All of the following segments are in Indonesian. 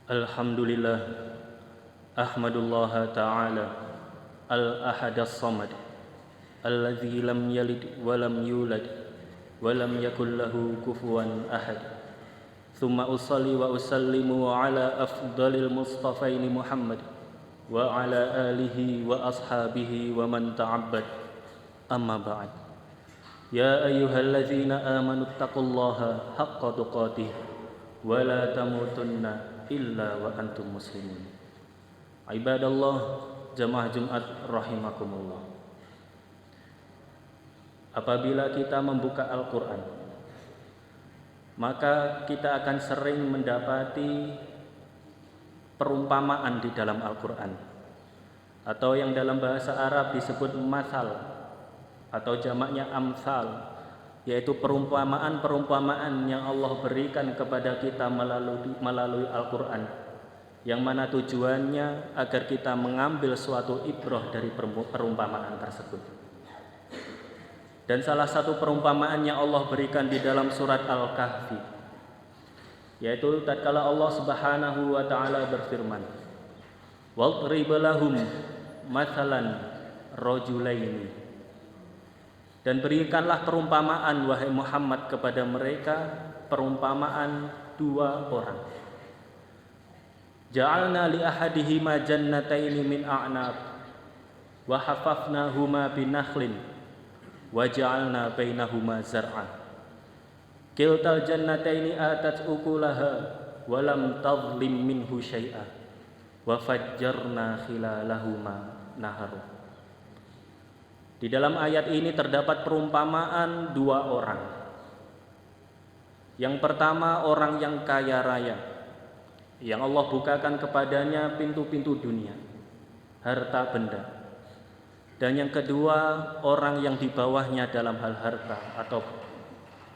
Alhamdulillah, ahmadullah ta'ala al-ahad as-samad alladzi lam yalid wa lam yulad wa lam yakul lahu kufuwan ahad. Thumma usalli wa usallimu ala afdalil mustafaini Muhammad wa ala alihi wa ashabihi wa man ta'abbad. Amma ba'd. Ya ayyuhalladzina amanu taqullaha haqqa tuqatih wa la tamutunna illa wa antum muslimun. Ibadallah, jamaah Jumat rahimakumullah. Apabila kita membuka Al-Quran, maka kita akan sering mendapati perumpamaan di dalam Al-Quran, atau yang dalam bahasa Arab disebut masal atau jamaknya amsal, yaitu perumpamaan-perumpamaan yang Allah berikan kepada kita melalui Al-Quran, yang mana tujuannya agar kita mengambil suatu ibrah dari perumpamaan tersebut. Dan salah satu perumpamaan yang Allah berikan di dalam surat Al-Kahfi, yaitu tatkala Allah Subhanahu wa taala berfirman, "Wadrib lahum mathalan rajulaini." Dan berikanlah perumpamaan wahai Muhammad kepada mereka, perumpamaan dua orang. Ja'alna li ahadihima jannataini min a'nab wa hafafnahuma binakhlin wa ja'alna bainahuma zar'an. Kiltal jannataini atat ukulaha wa lam tadhlim minhu syai'a wa fajjarna khilalahuma nahara. Di dalam ayat ini terdapat perumpamaan dua orang. Yang pertama, orang yang kaya raya, yang Allah bukakan kepadanya pintu-pintu dunia, harta benda. Dan yang kedua, orang yang di bawahnya dalam hal harta, atau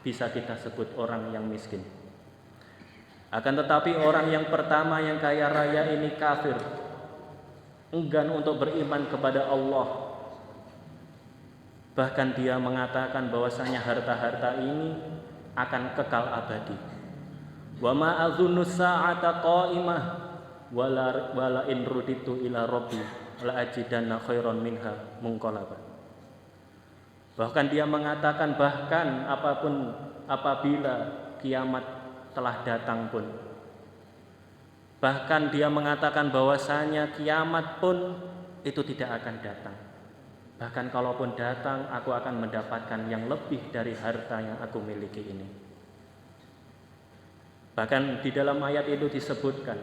bisa kita sebut orang yang miskin. Akan tetapi orang yang pertama yang kaya raya ini kafir, enggan untuk beriman kepada Allah. Bahkan dia mengatakan bahwasanya harta-harta ini akan kekal abadi. Wa ma adzunnu sa'ata qa'imah wala in ruditu ila rabbi la ajidanna khairan minha munqalaba. Bahkan dia mengatakan bahkan apabila kiamat telah datang pun, bahkan dia mengatakan bahwasanya kiamat pun itu tidak akan datang. Bahkan kalaupun datang, aku akan mendapatkan yang lebih dari harta yang aku miliki ini. Bahkan di dalam ayat itu disebutkan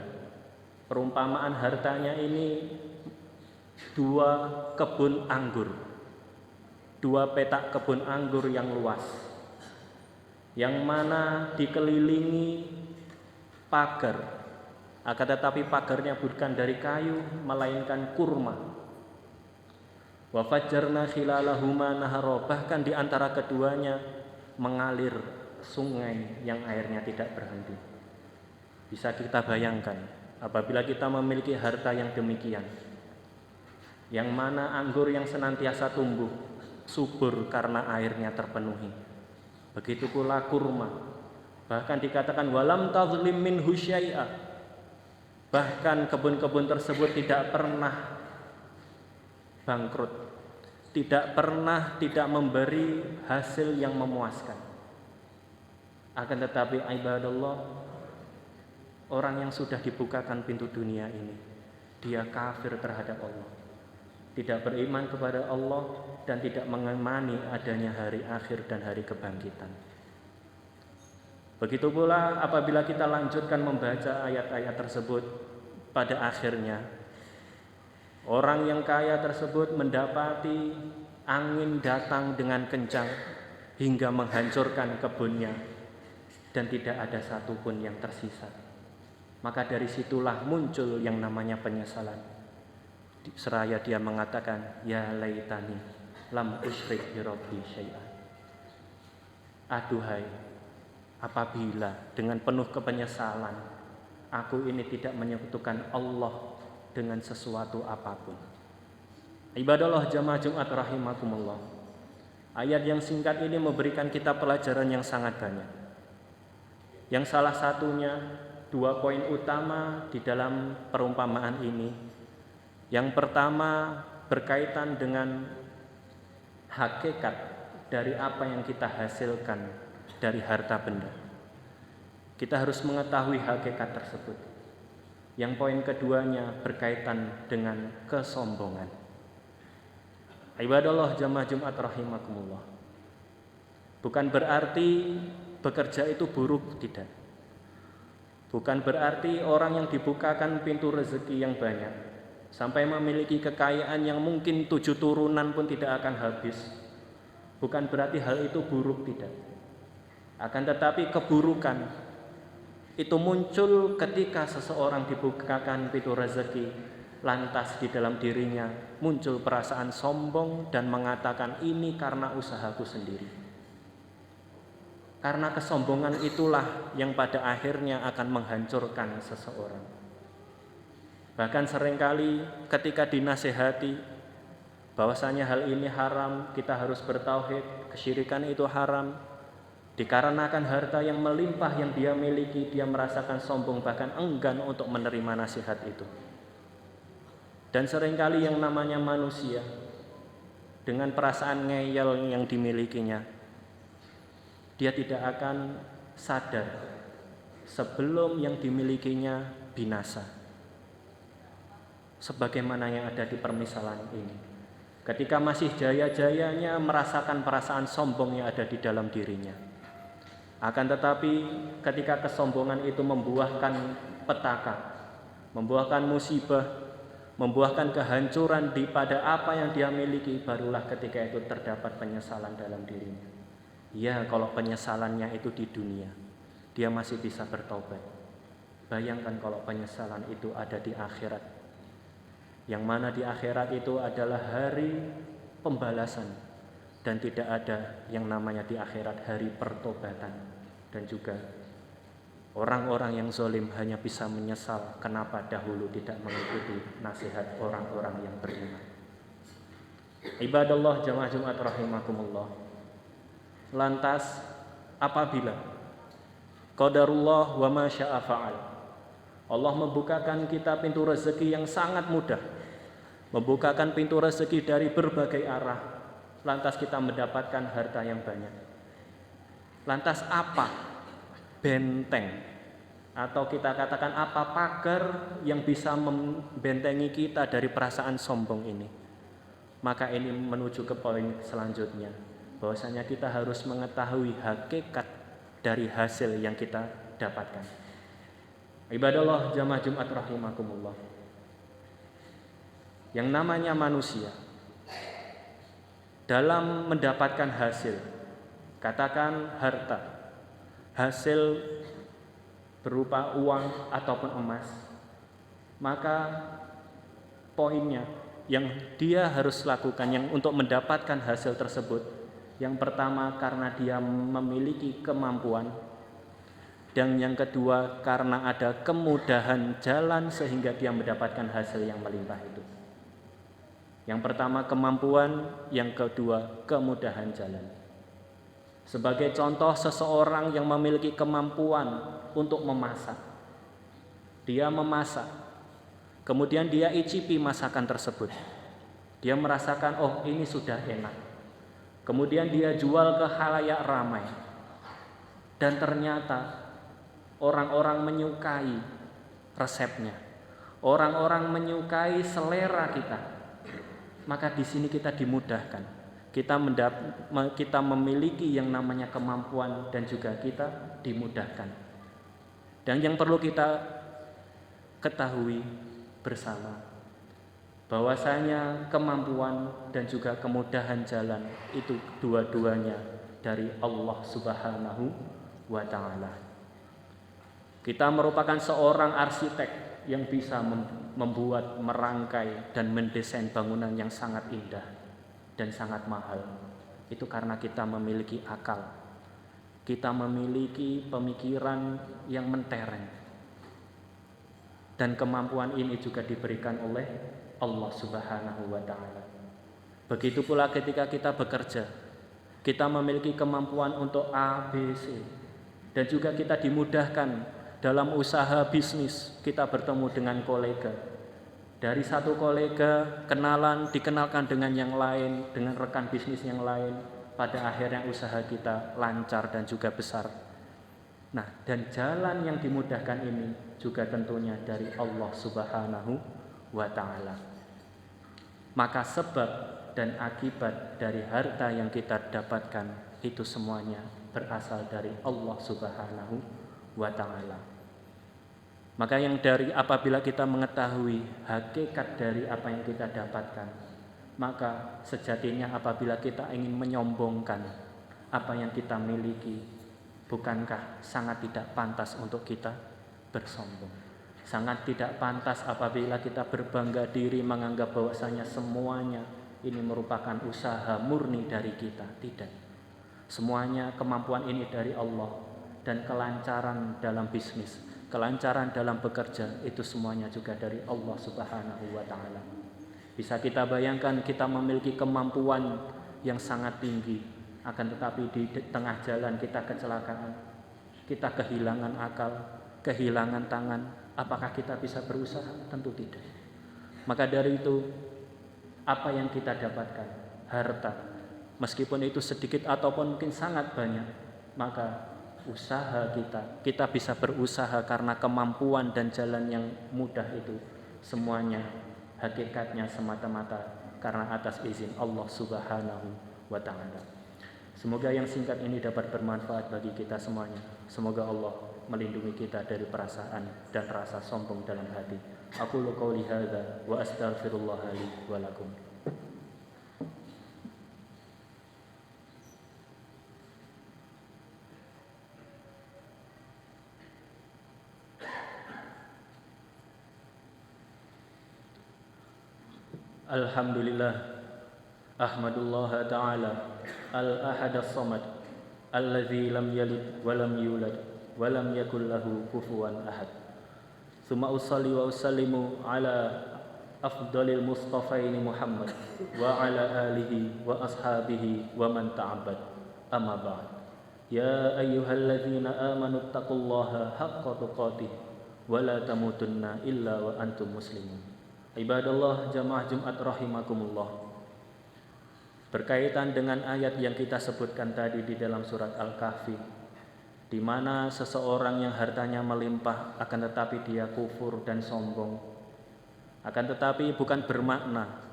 perumpamaan hartanya ini dua kebun anggur, dua petak kebun anggur yang luas, yang mana dikelilingi pagar, akan tetapi pagarnya bukan dari kayu melainkan kurma. Wa fajjarna khilalahuma nahara, bahkan di antara keduanya mengalir sungai yang airnya tidak berhenti. Bisa kita bayangkan apabila kita memiliki harta yang demikian, yang mana anggur yang senantiasa tumbuh subur karena airnya terpenuhi. Begitu pula kurma. Bahkan dikatakan walam tazlim minhu syai'a. Bahkan kebun-kebun tersebut tidak pernah bangkrut, tidak pernah tidak memberi hasil yang memuaskan. Akan tetapi ibadallah, orang yang sudah dibukakan pintu dunia ini, dia kafir terhadap Allah, tidak beriman kepada Allah, dan tidak mengimani adanya hari akhir dan hari kebangkitan. Begitu pula apabila kita lanjutkan membaca ayat-ayat tersebut, pada akhirnya orang yang kaya tersebut mendapati angin datang dengan kencang hingga menghancurkan kebunnya dan tidak ada satupun yang tersisa. Maka dari situlah muncul yang namanya penyesalan. Seraya dia mengatakan, ya laitani lam usyrik bi rabbi syai'an. Aduhai, apabila dengan penuh kepenyesalan aku ini tidak menyekutukan Allah dengan sesuatu apapun. Ibadallah jamaah Jumat rahimakumullah. Ayat yang singkat ini memberikan kita pelajaran yang sangat banyak. Yang salah satunya dua poin utama di dalam perumpamaan ini. Yang pertama berkaitan dengan hakikat dari apa yang kita hasilkan dari harta benda. Kita harus mengetahui hakikat tersebut. Yang poin keduanya berkaitan dengan kesombongan. Ibadallah jamaah Jumat rahimakumullah. Bukan berarti bekerja itu buruk, tidak. Bukan berarti orang yang dibukakan pintu rezeki yang banyak sampai memiliki kekayaan yang mungkin 7 turunan pun tidak akan habis. Bukan berarti hal itu buruk, tidak. Akan tetapi keburukan itu muncul ketika seseorang dibukakan pintu rezeki, lantas di dalam dirinya muncul perasaan sombong dan mengatakan ini karena usahaku sendiri. Karena kesombongan itulah yang pada akhirnya akan menghancurkan seseorang. Bahkan seringkali ketika dinasihati bahwasanya hal ini haram, kita harus bertauhid, kesyirikan itu haram, dikarenakan harta yang melimpah yang dia miliki, dia merasakan sombong, bahkan enggan untuk menerima nasihat itu. Dan seringkali yang namanya manusia dengan perasaan ngeyel yang dimilikinya, dia tidak akan sadar sebelum yang dimilikinya binasa. Sebagaimana yang ada di permisalan ini. Ketika masih jaya-jayanya merasakan perasaan sombong yang ada di dalam dirinya. Akan tetapi ketika kesombongan itu membuahkan petaka, membuahkan musibah, membuahkan kehancuran pada apa yang dia miliki, barulah ketika itu terdapat penyesalan dalam dirinya. Ya, kalau penyesalannya itu di dunia, dia masih bisa bertobat. Bayangkan kalau penyesalan itu ada di akhirat, yang mana di akhirat itu adalah hari pembalasan, dan tidak ada yang namanya di akhirat hari pertobatan. Dan juga orang-orang yang zalim hanya bisa menyesal kenapa dahulu tidak mengikuti nasihat orang-orang yang beriman. Ibadallah jamaah Jumat rahimakumullah. Lantas apabila qadarullah wa ma syaa fa'al, Allah membukakan kita pintu rezeki yang sangat mudah, membukakan pintu rezeki dari berbagai arah, lantas kita mendapatkan harta yang banyak. Lantas apa benteng atau kita katakan apa pagar yang bisa membentengi kita dari perasaan sombong ini? Maka ini menuju ke poin selanjutnya, bahwasanya kita harus mengetahui hakikat dari hasil yang kita dapatkan. Ibadallah jamaah Jumat rahimakumullah. Yang namanya manusia dalam mendapatkan hasil, katakan harta, hasil berupa uang ataupun emas, maka poinnya yang dia harus lakukan yang untuk mendapatkan hasil tersebut, yang pertama karena dia memiliki kemampuan, dan yang kedua karena ada kemudahan jalan sehingga dia mendapatkan hasil yang melimpah itu. Yang pertama kemampuan, yang kedua kemudahan jalan. Sebagai contoh, seseorang yang memiliki kemampuan untuk memasak, dia memasak, kemudian dia icipi masakan tersebut, dia merasakan oh ini sudah enak, kemudian dia jual ke khalayak ramai, dan ternyata orang-orang menyukai resepnya, orang-orang menyukai selera kita, maka di sini kita dimudahkan. Kita memiliki yang namanya kemampuan dan juga kita dimudahkan. Dan yang perlu kita ketahui bersama, bahwasanya kemampuan dan juga kemudahan jalan itu dua-duanya dari Allah Subhanahu wa ta'ala. Kita merupakan seorang arsitek yang bisa membuat, merangkai dan mendesain bangunan yang sangat indah dan sangat mahal. Itu karena kita memiliki akal, kita memiliki pemikiran yang mentereng, dan kemampuan ini juga diberikan oleh Allah Subhanahu wa ta'ala. Begitu pula ketika kita bekerja, kita memiliki kemampuan untuk A, B, C, dan juga kita dimudahkan dalam usaha bisnis kita bertemu dengan kolega. Dari satu kolega kenalan, dikenalkan dengan yang lain, dengan rekan bisnis yang lain. Pada akhirnya usaha kita lancar dan juga besar. Nah, dan jalan yang dimudahkan ini juga tentunya dari Allah Subhanahu wa Ta'ala. Maka sebab dan akibat dari harta yang kita dapatkan itu semuanya berasal dari Allah Subhanahu wa Ta'ala. Maka yang dari apabila kita mengetahui hakikat dari apa yang kita dapatkan, maka sejatinya apabila kita ingin menyombongkan apa yang kita miliki, bukankah sangat tidak pantas untuk kita bersombong? Sangat tidak pantas apabila kita berbangga diri menganggap bahwasanya semuanya ini merupakan usaha murni dari kita. Tidak. Semuanya kemampuan ini dari Allah, dan kelancaran dalam bisnis, kelancaran dalam bekerja itu semuanya juga dari Allah Subhanahu wa Ta'ala. Bisa kita bayangkan kita memiliki kemampuan yang sangat tinggi, akan tetapi di tengah jalan kita kecelakaan, kita kehilangan akal, kehilangan tangan, apakah kita bisa berusaha? Tentu tidak. Maka dari itu, apa yang kita dapatkan, harta, meskipun itu sedikit ataupun mungkin sangat banyak, maka usaha kita bisa berusaha karena kemampuan dan jalan yang mudah itu semuanya hakikatnya semata-mata karena atas izin Allah Subhanahu wa Ta'ala. Semoga yang singkat ini dapat bermanfaat bagi kita semuanya. Semoga Allah melindungi kita dari perasaan dan rasa sombong dalam hati. Aqulu qouli hadza wa astaghfirullah li wa lakum. Alhamdulillah, ahmadullah ta'ala al-ahad as-samad alladzi lam yalid wa lam yulad wa lam yakul lahu kufuwan ahad. Tsumma usalli wa usallimu ala afdalil mustafaini Muhammad wa ala alihi wa ashabihi wa man ta'abbad. Amma ba'd. Ya ayyuhalladzina amanu taqullaha haqqa tuqatih wa la tamutunna illa wa antum muslimun. Ibadallah jamaah Jumat rahimakumullah. Berkaitan dengan ayat yang kita sebutkan tadi di dalam surat Al-Kahfi, di mana seseorang yang hartanya melimpah akan tetapi dia kufur dan sombong, akan tetapi bukan bermakna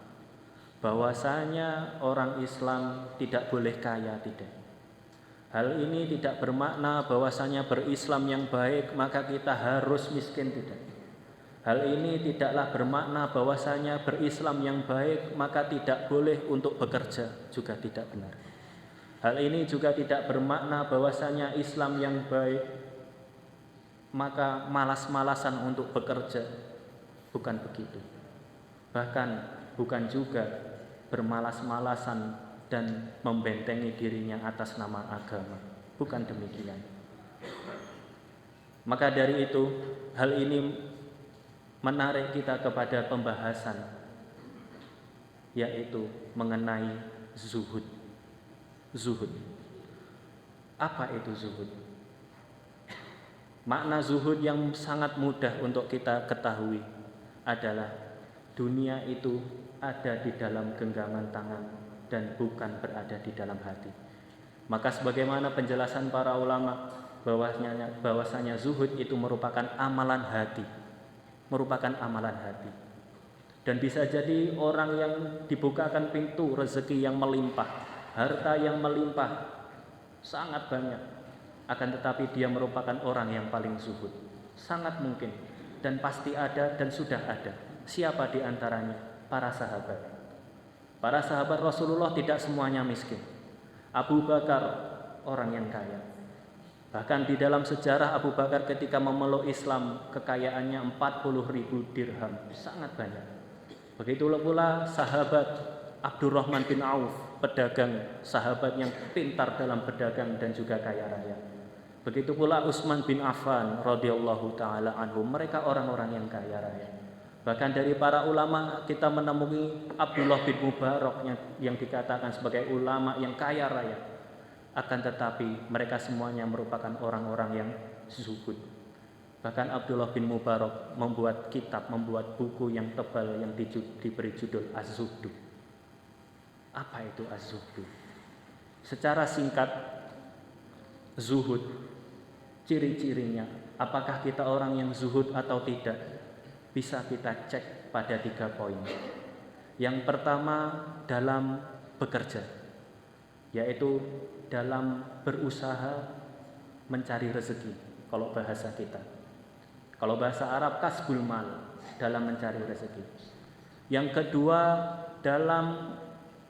bahwasanya orang Islam tidak boleh kaya, tidak. Hal ini tidak bermakna bahwasanya berislam yang baik maka kita harus miskin, tidak. Hal ini tidaklah bermakna bahwasanya berislam yang baik maka tidak boleh untuk bekerja, juga tidak benar. Hal ini juga tidak bermakna bahwasanya Islam yang baik maka malas-malasan untuk bekerja, bukan begitu. Bahkan bukan juga bermalas-malasan dan membentengi dirinya atas nama agama, bukan demikian. Maka dari itu, hal ini menarik kita kepada pembahasan, yaitu mengenai zuhud. Zuhud. Apa itu zuhud? Makna zuhud yang sangat mudah untuk kita ketahui adalah dunia itu ada di dalam genggaman tangan dan bukan berada di dalam hati. Maka sebagaimana penjelasan para ulama bahwasanya zuhud itu merupakan amalan hati, merupakan amalan hati. Dan bisa jadi orang yang dibukakan pintu rezeki yang melimpah, harta yang melimpah sangat banyak, akan tetapi dia merupakan orang yang paling zuhud. Sangat mungkin dan pasti ada dan sudah ada. Siapa di antaranya? Para sahabat. Para sahabat Rasulullah tidak semuanya miskin. Abu Bakar orang yang kaya. Bahkan di dalam sejarah Abu Bakar ketika memeluk Islam, kekayaannya 40.000 dirham, sangat banyak. Begitu pula sahabat Abdurrahman bin Auf, pedagang, sahabat yang pintar dalam berdagang dan juga kaya raya. Begitu pula Utsman bin Affan radhiyallahu taala anhu, mereka orang-orang yang kaya raya. Bahkan dari para ulama kita menemui Abdullah bin Mubarak yang dikatakan sebagai ulama yang kaya raya. Akan tetapi mereka semuanya merupakan orang-orang yang zuhud. Bahkan Abdullah bin Mubarak membuat kitab, membuat buku yang tebal yang diberi judul Az-Zuhdu. Apa itu Az-Zuhdu? Secara singkat, zuhud, ciri-cirinya, apakah kita orang yang zuhud atau tidak, bisa kita cek pada 3 poin. Yang pertama, dalam bekerja, yaitu dalam berusaha mencari rezeki, kalau bahasa kita. Kalau bahasa Arab, kasbul mal, dalam mencari rezeki. Yang kedua, dalam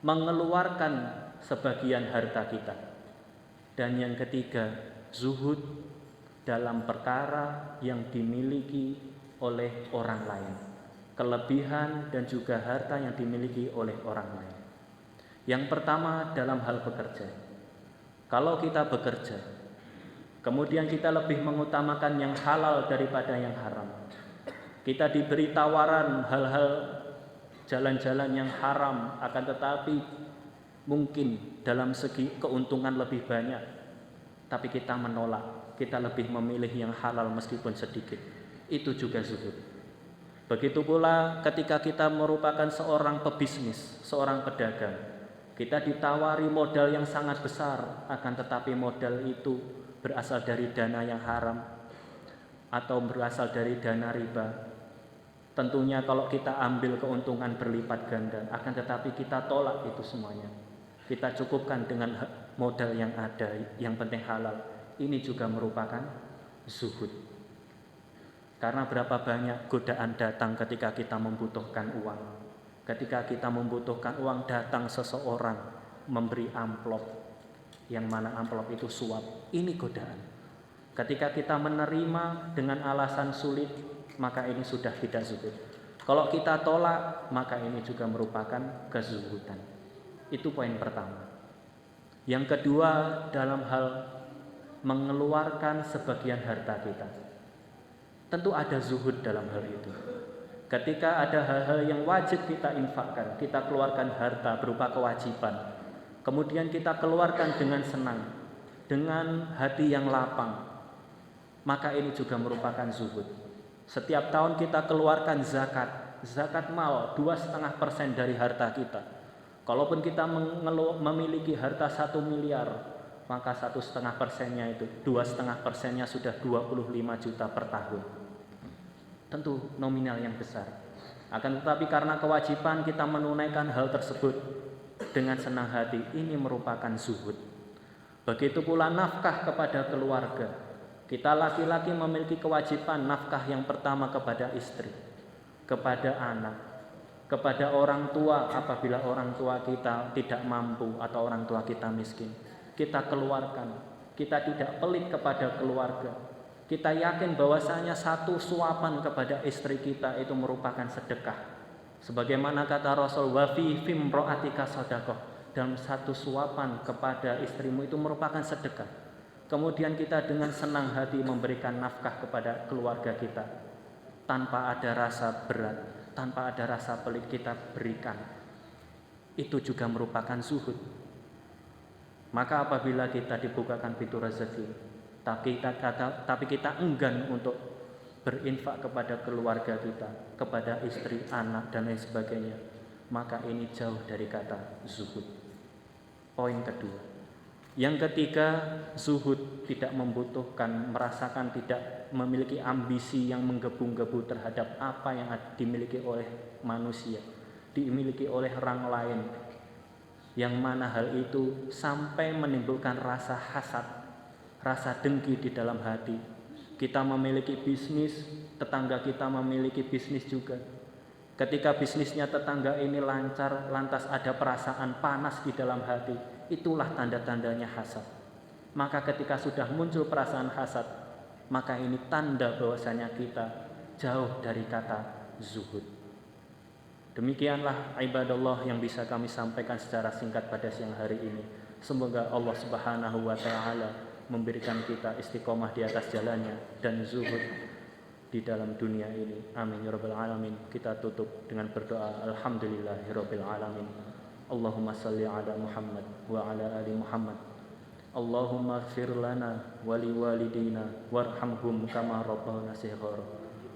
mengeluarkan sebagian harta kita. Dan yang ketiga, zuhud dalam perkara yang dimiliki oleh orang lain, kelebihan dan juga harta yang dimiliki oleh orang lain. Yang pertama, dalam hal bekerja. Kalau kita bekerja, kemudian kita lebih mengutamakan yang halal daripada yang haram, kita diberi tawaran hal-hal jalan-jalan yang haram, akan tetapi mungkin dalam segi keuntungan lebih banyak, tapi kita menolak, kita lebih memilih yang halal meskipun sedikit. Itu juga zuhud. Begitu pula ketika kita merupakan seorang pebisnis, seorang pedagang, kita ditawari modal yang sangat besar, akan tetapi modal itu berasal dari dana yang haram atau berasal dari dana riba. Tentunya kalau kita ambil keuntungan berlipat ganda, akan tetapi kita tolak itu semuanya. Kita cukupkan dengan modal yang ada, yang penting halal. Ini juga merupakan zuhud. Karena berapa banyak godaan datang ketika kita membutuhkan uang. Ketika kita membutuhkan uang, datang seseorang memberi amplop, yang mana amplop itu suap. Ini godaan. Ketika kita menerima dengan alasan sulit, maka ini sudah tidak zuhud. Kalau kita tolak, maka ini juga merupakan kezuhudan. Itu poin pertama. Yang kedua, dalam hal mengeluarkan sebagian harta kita. Tentu ada zuhud dalam hal itu. Ketika ada hal-hal yang wajib kita infakkan, kita keluarkan harta berupa kewajiban, kemudian kita keluarkan dengan senang, dengan hati yang lapang, maka ini juga merupakan zuhud. Setiap tahun kita keluarkan zakat mal 2,5% dari harta kita. Kalaupun kita memiliki harta 1 miliar, maka 1,5%-nya itu 2,5%-nya sudah 25 juta per tahun. Tentu nominal yang besar. Akan tetapi karena kewajiban kita menunaikan hal tersebut dengan senang hati, ini merupakan zuhud. Begitu pula nafkah kepada keluarga. Kita laki-laki memiliki kewajiban nafkah yang pertama kepada istri, kepada anak, kepada orang tua apabila orang tua kita tidak mampu atau orang tua kita miskin. Kita keluarkan, kita tidak pelit kepada keluarga. Kita yakin bahwasanya satu suapan kepada istri kita itu merupakan sedekah. Sebagaimana kata Rasul, wa fi fimro'atika sadaqah, dalam satu suapan kepada istrimu itu merupakan sedekah. Kemudian kita dengan senang hati memberikan nafkah kepada keluarga kita, tanpa ada rasa berat, tanpa ada rasa pelit kita berikan. Itu juga merupakan zuhud. Maka apabila kita dibukakan pintu rezeki, tapi kita enggan untuk berinfak kepada keluarga kita, kepada istri, anak, dan lain sebagainya, maka ini jauh dari kata zuhud. Poin kedua. Yang ketiga, zuhud tidak membutuhkan, merasakan, tidak memiliki ambisi yang menggebu-gebu terhadap apa yang dimiliki oleh manusia, dimiliki oleh orang lain, yang mana hal itu sampai menimbulkan rasa hasad, rasa dengki di dalam hati. Kita memiliki bisnis, tetangga kita memiliki bisnis juga. Ketika bisnisnya tetangga ini lancar, lantas ada perasaan panas di dalam hati, itulah tanda-tandanya hasad. Maka ketika sudah muncul perasaan hasad, maka ini tanda bahwasanya kita jauh dari kata zuhud. Demikianlah ibadallah yang bisa kami sampaikan secara singkat pada siang hari ini. Semoga Allah Subhanahu wa taala memberikan kita istiqomah di atas jalannya dan zuhud di dalam dunia ini. Amin ya rabbal alamin. Kita tutup dengan berdoa alhamdulillahirabbil alamin. Allahumma salli ala Muhammad wa ala ali Muhammad Allahumma ighfir lana wa liwalidina warhamhum kama rabbana shighara.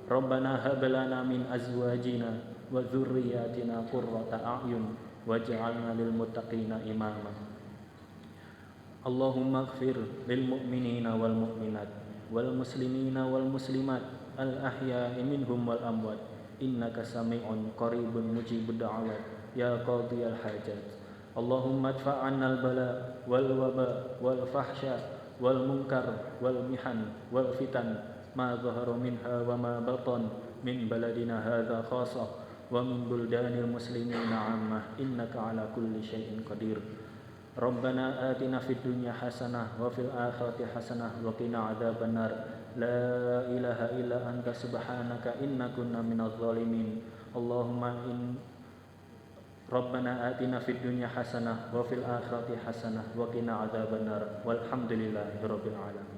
Rabbana hab lana min azwajina wa dzurriyyatina qurrata a'yun waj'alna lil muttaqina imama. Allahumma ighfir lil mu'minina wal mu'minat wal muslimina wal muslimat al ahya'i minhum wal amwat innaka sami'un qaribun mujibud da'awat ya qadiyal hajat. Allahumma adfa' 'annal bala wal waba wal fahsya wal munkar wal mihan wal fitan ma dhahara minha wa ma batan min baladina hadza khassah wa min buldanil muslimina 'ammah innaka 'ala kulli syai'in qadir. Rabbana atina fid dunya hasanah wa fil akhirati hasanah wa qina adzabannar. La ilaha illa anta subhanaka inna kunna minadh dhalimin. Allahumma Rabbana atina fid dunya hasanah wa fil akhirati hasanah wa qina adzabannar. Walhamdulillahirabbil alamin.